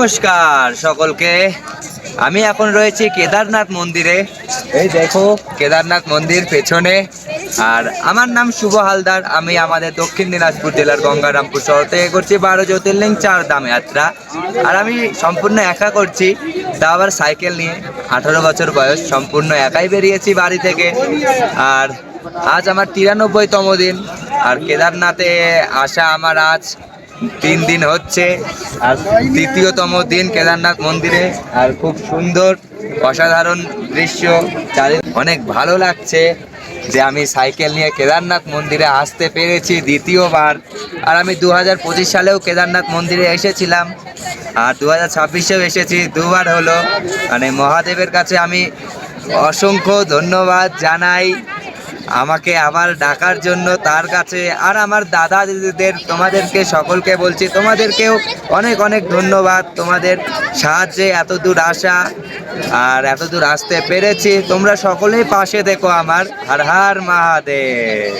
নমস্কার সকলকে। আমি এখন রয়েছি কেদারনাথ মন্দিরে। এই দেখো কেদারনাথ মন্দির পেছনে। আর আমার নাম শুভ হালদার। আমি আমাদের দক্ষিণ দিনাজপুর জেলার গঙ্গারামপুর শহর থেকে করছি 12 জ্যোতির্লিঙ্গ 4 ধাম যাত্রা। আর আমি সম্পূর্ণ একা করছি, তা আবার সাইকেল নিয়ে। 18 বছর বয়স, সম্পূর্ণ একাই বেরিয়েছি বাড়ি থেকে। আর আজ আমার 93তম দিন। আর কেদারনাথে আসা আমার আজ 3 দিন হচ্ছে, আর তৃতীয়তম দিন কেদারনাথ মন্দিরে। আর খুব সুন্দর অসাধারণ দৃশ্য, অনেক ভালো লাগছে যে আমি সাইকেল নিয়ে কেদারনাথ মন্দিরে আসতে পেরেছি দ্বিতীয়বার। আর আমি 2025 সালেও কেদারনাথ মন্দিরে এসেছিলাম, আর 2026-এও এসেছি, দুবার হলো। মানে মহাদেবের কাছে আমি অসংখ্য ধন্যবাদ জানাই আমাকে আবার ডাকার জন্য তার কাছে। আর আমার দাদা দিদিদের, তোমাদেরকে সকলকে বলছি, তোমাদেরকেও অনেক অনেক ধন্যবাদ। তোমাদের সাহায্যে এত দূর আসা আর এত দূর আসতে পেরেছি। তোমরা সকলেই পাশে দেখো আমার। হর হর মহাদেব।